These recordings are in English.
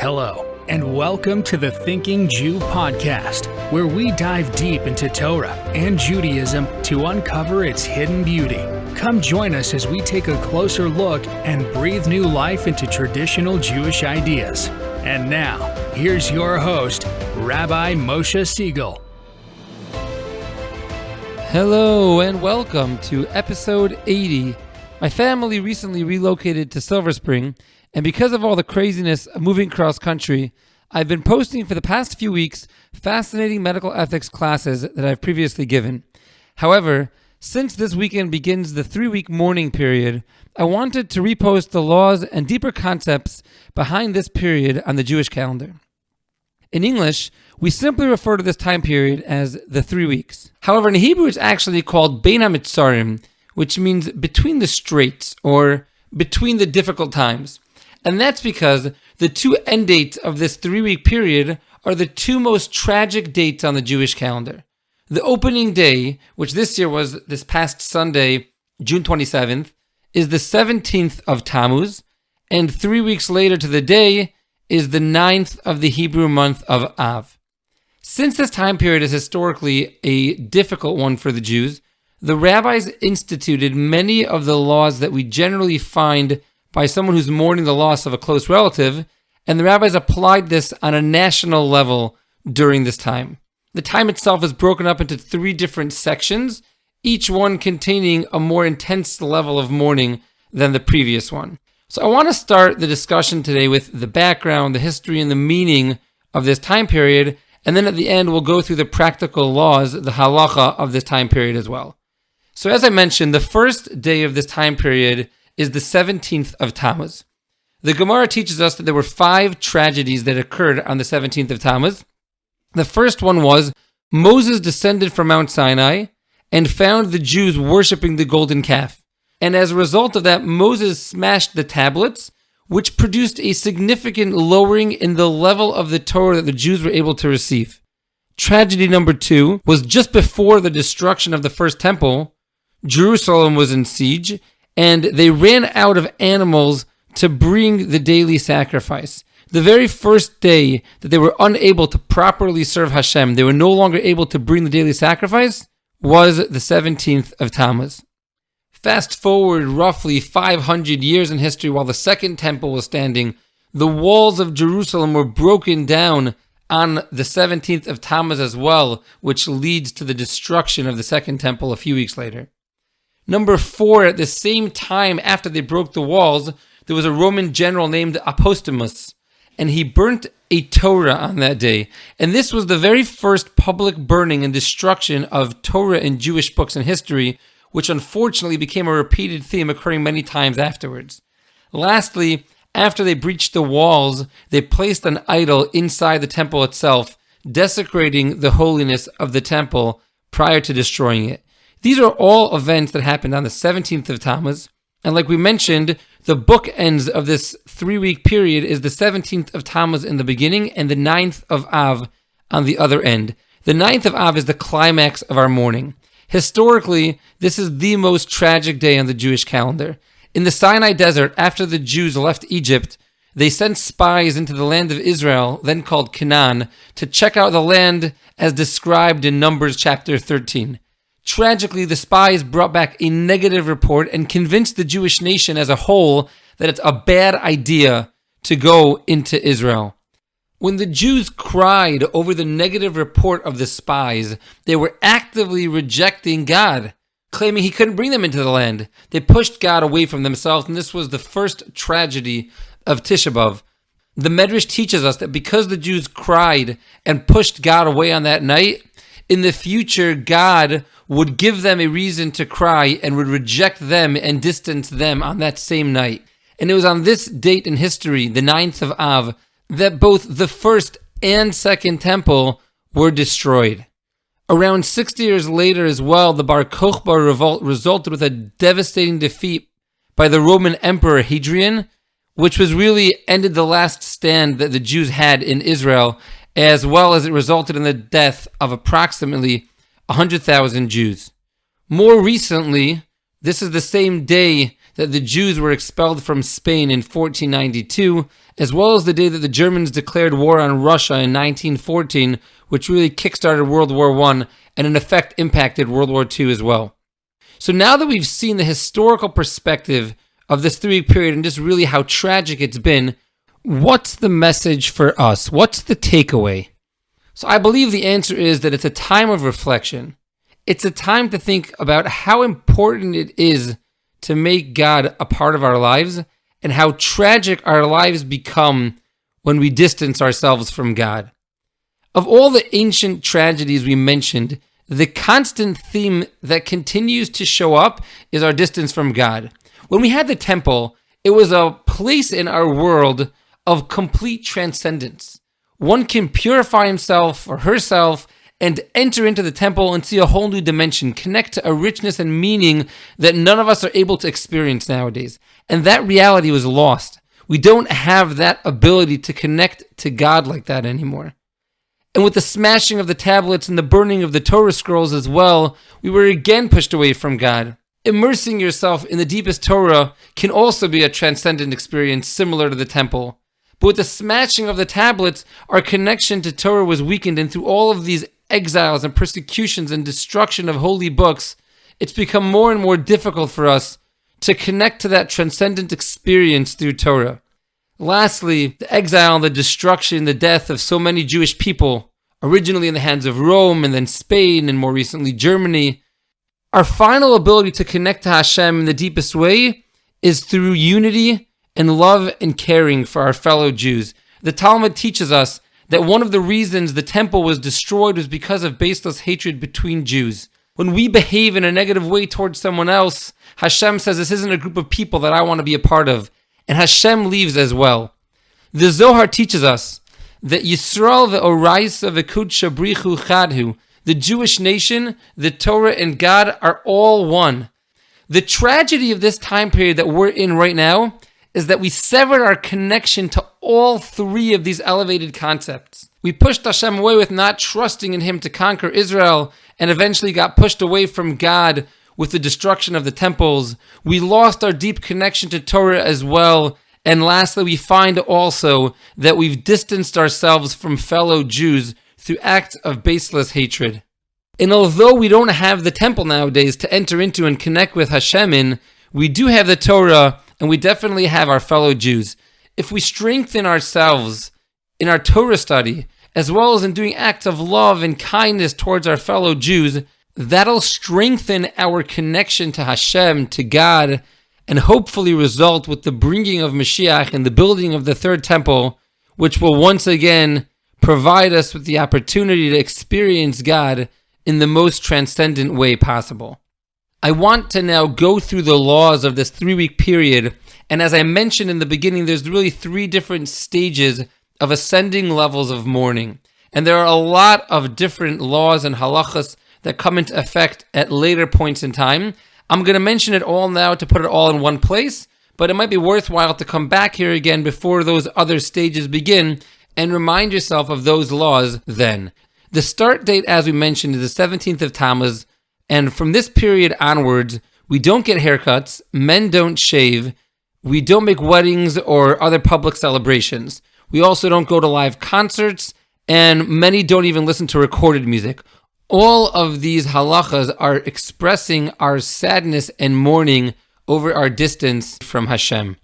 Hello, and welcome to the Thinking Jew podcast, where we dive deep into Torah and Judaism to uncover its hidden beauty. Come join us as we take a closer look and breathe new life into traditional Jewish ideas. And now, here's your host, Rabbi Moshe Siegel. Hello and welcome to episode 80. My family recently relocated to Silver Spring, and because of all the craziness of moving cross country, I've been posting for the past few weeks fascinating medical ethics classes that I've previously given. However, since this weekend begins the 3-week mourning period, I wanted to repost the laws and deeper concepts behind this period on the Jewish calendar. In English, we simply refer to this time period as the 3 weeks. However, in Hebrew, it's actually called Bein HaMitzarim, which means between the straits or between the difficult times. And that's because the two end dates of this 3-week period are the two most tragic dates on the Jewish calendar. The opening day, which this year was this past Sunday, June 27th, is the 17th of Tammuz, and 3 weeks later to the day is the 9th of the Hebrew month of Av. Since this time period is historically a difficult one for the Jews, the rabbis instituted many of the laws that we generally find by someone who's mourning the loss of a close relative, and the rabbis applied this on a national level during this time. The time itself is broken up into 3 different sections, each one containing a more intense level of mourning than the previous one. So I want to start the discussion today with the background, the history, and the meaning of this time period, and then at the end we'll go through the practical laws, the halachah of this time period as well. So as I mentioned, the first day of this time period is the 17th of Tammuz. The Gemara teaches us that there were 5 tragedies that occurred on the 17th of Tammuz. The first one was Moses descended from Mount Sinai and found the Jews worshiping the golden calf. And as a result of that, Moses smashed the tablets, which produced a significant lowering in the level of the Torah that the Jews were able to receive. Tragedy number 2 was just before the destruction of the first temple. Jerusalem was in siege, and they ran out of animals to bring the daily sacrifice. The very first day that they were unable to properly serve Hashem, they were no longer able to bring the daily sacrifice, was the 17th of Tammuz. Fast forward roughly 500 years in history while the second temple was standing, the walls of Jerusalem were broken down on the 17th of Tammuz as well, which leads to the destruction of the second temple a few weeks later. Number 4, at the same time after they broke the walls, there was a Roman general named Apostomus, and he burnt a Torah on that day. And this was the very first public burning and destruction of Torah in Jewish books and history, which unfortunately became a repeated theme occurring many times afterwards. Lastly, after they breached the walls, they placed an idol inside the temple itself, desecrating the holiness of the temple prior to destroying it. These are all events that happened on the 17th of Tammuz, and like we mentioned, the bookends of this 3-week period is the 17th of Tammuz in the beginning and the 9th of Av on the other end. The 9th of Av is the climax of our mourning. Historically, this is the most tragic day on the Jewish calendar. In the Sinai desert, after the Jews left Egypt, they sent spies into the land of Israel, then called Canaan, to check out the land as described in Numbers chapter 13. Tragically, the spies brought back a negative report and convinced the Jewish nation as a whole that it's a bad idea to go into Israel. When the Jews cried over the negative report of the spies, they were actively rejecting God, claiming he couldn't bring them into the land. They pushed God away from themselves, and this was the first tragedy of Tisha B'Av. The Medrash teaches us that because the Jews cried and pushed God away on that night, in the future, God would give them a reason to cry and would reject them and distance them on that same night. And it was on this date in history, the 9th of Av, that both the first and second temple were destroyed. Around 60 years later as well, the Bar Kokhba revolt resulted with a devastating defeat by the Roman Emperor Hadrian, which was really ended the last stand that the Jews had in Israel, as well as it resulted in the death of approximately 100,000 Jews. More recently, This is the same day that the Jews were expelled from Spain in 1492, as well as the day that the Germans declared war on Russia in 1914, which really kickstarted World War I and in effect impacted World War II as well. So now that we've seen the historical perspective of this 3-week period and just really how tragic it's been, what's the message for us? What's the takeaway? So I believe the answer is that it's a time of reflection. It's a time to think about how important it is to make God a part of our lives and how tragic our lives become when we distance ourselves from God. Of all the ancient tragedies we mentioned, the constant theme that continues to show up is our distance from God. When we had the temple, it was a place in our world of complete transcendence. One can purify himself or herself and enter into the temple and see a whole new dimension, connect to a richness and meaning that none of us are able to experience nowadays. And that reality was lost. We don't have that ability to connect to God like that anymore. And with the smashing of the tablets and the burning of the Torah scrolls as well, we were again pushed away from God. Immersing yourself in the deepest Torah can also be a transcendent experience similar to the temple. But with the smashing of the tablets, our connection to Torah was weakened, and through all of these exiles and persecutions and destruction of holy books, it's become more and more difficult for us to connect to that transcendent experience through Torah. Lastly, the exile, the destruction, the death of so many Jewish people, originally in the hands of Rome and then Spain and more recently Germany. Our final ability to connect to Hashem in the deepest way is through unity and love and caring for our fellow Jews. The Talmud teaches us that one of the reasons the temple was destroyed was because of baseless hatred between Jews. When we behave in a negative way towards someone else, Hashem says, this isn't a group of people that I want to be a part of. And Hashem leaves as well. The Zohar teaches us that Yisrael ve'oraisa ve'kudsha brichu chadhu, the Jewish nation, the Torah, and God are all one. The tragedy of this time period that we're in right now is that we severed our connection to all three of these elevated concepts. We pushed Hashem away with not trusting in Him to conquer Israel, and eventually got pushed away from God with the destruction of the temples. We lost our deep connection to Torah as well. And lastly, we find also that we've distanced ourselves from fellow Jews through acts of baseless hatred. And although we don't have the temple nowadays to enter into and connect with Hashem in, we do have the Torah, and we definitely have our fellow Jews. If we strengthen ourselves in our Torah study, as well as in doing acts of love and kindness towards our fellow Jews, that'll strengthen our connection to Hashem, to God, and hopefully result with the bringing of Mashiach and the building of the third temple, which will once again provide us with the opportunity to experience God in the most transcendent way possible. I want to now go through the laws of this 3-week period, and as I mentioned in the beginning, there's really 3 different stages of ascending levels of mourning. And there are a lot of different laws and halachahs that come into effect at later points in time. I'm going to mention it all now to put it all in one place, but it might be worthwhile to come back here again before those other stages begin and remind yourself of those laws then. The start date, as we mentioned, is the 17th of Tammuz, and from this period onwards, we don't get haircuts, men don't shave, we don't make weddings or other public celebrations. We also don't go to live concerts, and many don't even listen to recorded music. All of these halachahs are expressing our sadness and mourning over our distance from Hashem.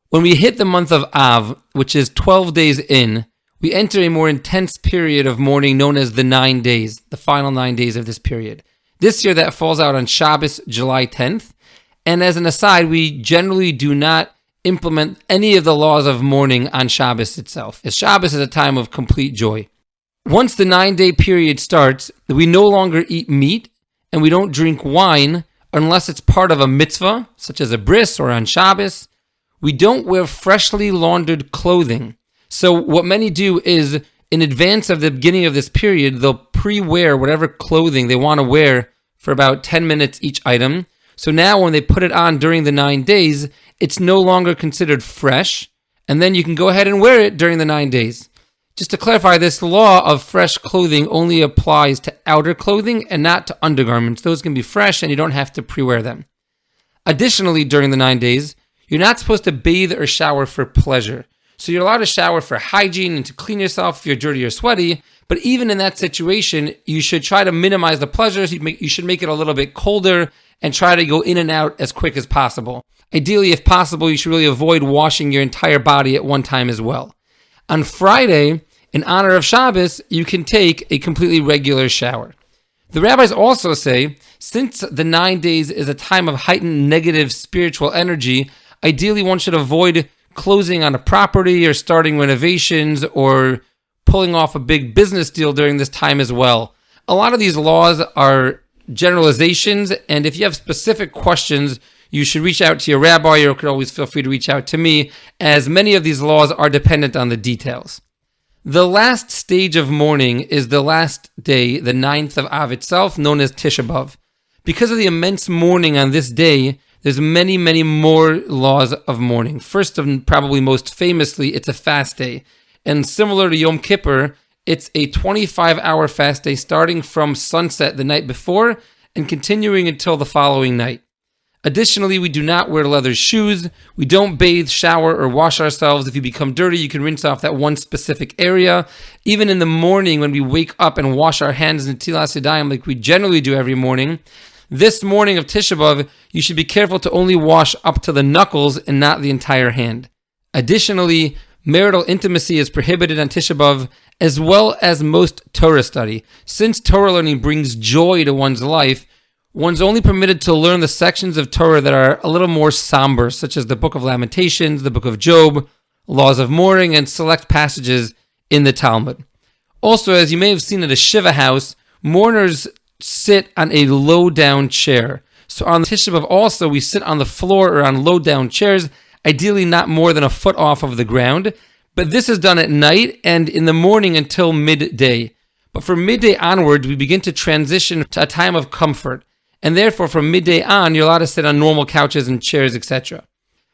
When we hit the month of Av, which is 12 days in, we enter a more intense period of mourning known as the 9 days, the final 9 days of this period. This year that falls out on Shabbos, July 10th. And as an aside, we generally do not implement any of the laws of mourning on Shabbos itself, as Shabbos is a time of complete joy. Once the 9-day period starts, we no longer eat meat and we don't drink wine unless it's part of a mitzvah, such as a bris or on Shabbos. We don't wear freshly laundered clothing. So what many do is, in advance of the beginning of this period, they'll pre-wear whatever clothing they want to wear for about 10 minutes each item. So now when they put it on during the 9 days, it's no longer considered fresh, and then you can go ahead and wear it during the 9 days. Just to clarify, this law of fresh clothing only applies to outer clothing and not to undergarments. Those can be fresh and you don't have to pre-wear them. Additionally, during the 9 days, you're not supposed to bathe or shower for pleasure. So you're allowed to shower for hygiene and to clean yourself if you're dirty or sweaty. But even in that situation, you should try to minimize the pleasures. You should make it a little bit colder and try to go in and out as quick as possible. Ideally, if possible, you should really avoid washing your entire body at one time as well. On Friday, in honor of Shabbos, you can take a completely regular shower. The rabbis also say, since the 9 days is a time of heightened negative spiritual energy, ideally one should avoid closing on a property or starting renovations or pulling off a big business deal during this time as well. A lot of these laws are generalizations, and if you have specific questions, you should reach out to your rabbi, or you could always feel free to reach out to me, as many of these laws are dependent on the details. The last stage of mourning is the last day, the 9th of Av itself, known as Tisha B'Av. Because of the immense mourning on this day, there's many, many more laws of mourning. First and probably most famously, it's a fast day. And similar to Yom Kippur, it's a 25-hour fast day starting from sunset the night before and continuing until the following night. Additionally, we do not wear leather shoes. We don't bathe, shower, or wash ourselves. If you become dirty, you can rinse off that one specific area. Even in the morning when we wake up and wash our hands in Tilas Yadayim like we generally do every morning, this morning of Tisha B'Av, you should be careful to only wash up to the knuckles and not the entire hand. Additionally, marital intimacy is prohibited on Tisha B'Av, as well as most Torah study. Since Torah learning brings joy to one's life, one's only permitted to learn the sections of Torah that are a little more somber, such as the Book of Lamentations, the Book of Job, Laws of Mourning, and select passages in the Talmud. Also, as you may have seen at a Shiva house, mourners sit on a low-down chair. So on Tisha B'Av also, we sit on the floor or on low-down chairs, ideally not more than a foot off of the ground. But this is done at night and in the morning until midday. But from midday onwards, we begin to transition to a time of comfort. And therefore, from midday on, you're allowed to sit on normal couches and chairs, etc.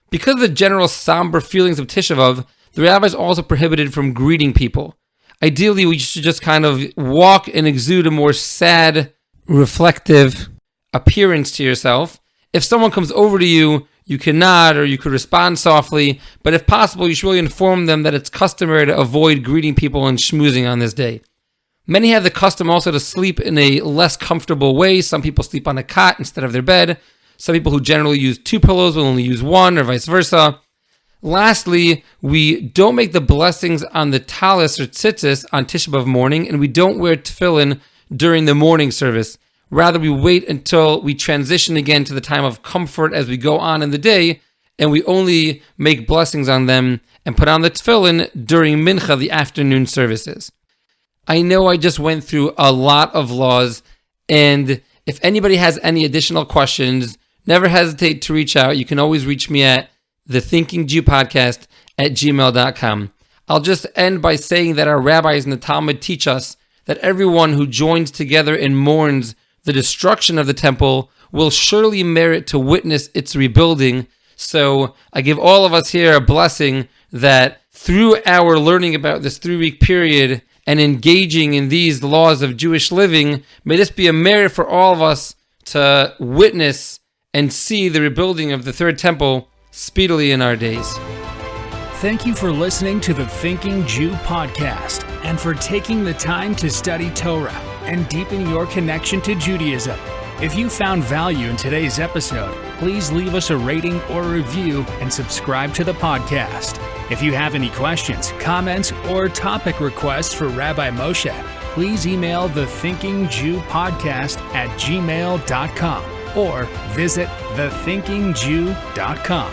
Because of the general somber feelings of Tisha B'Av, the rabbis also prohibited from greeting people. Ideally, we should just kind of walk and exude a more sad, reflective appearance to yourself. If someone comes over to you, you can nod or you could respond softly, but if possible, you should really inform them that it's customary to avoid greeting people and schmoozing on this day. Many have the custom also to sleep in a less comfortable way. Some people sleep on a cot instead of their bed. Some people who generally use 2 pillows will only use 1, or vice versa. Lastly, we don't make the blessings on the talis or tzitzis on Tisha B'Av morning, and we don't wear tefillin during the morning service. Rather, we wait until we transition again to the time of comfort as we go on in the day, and we only make blessings on them and put on the tefillin during mincha, the afternoon services. I know I just went through a lot of laws, and if anybody has any additional questions, never hesitate to reach out. You can always reach me at thethinkingJewPodcast@gmail.com. I'll just end by saying that our rabbis in the Talmud teach us that everyone who joins together and mourns the destruction of the temple will surely merit to witness its rebuilding. So I give all of us here a blessing that through our learning about this 3-week period and engaging in these laws of Jewish living, may this be a merit for all of us to witness and see the rebuilding of the third temple speedily in our days. Thank you for listening to the Thinking Jew podcast and for taking the time to study Torah and deepen your connection to Judaism. If you found value in today's episode, please leave us a rating or review and subscribe to the podcast. If you have any questions, comments, or topic requests for Rabbi Moshe, please email thethinkingjewpodcast@gmail.com or visit thethinkingjew.com.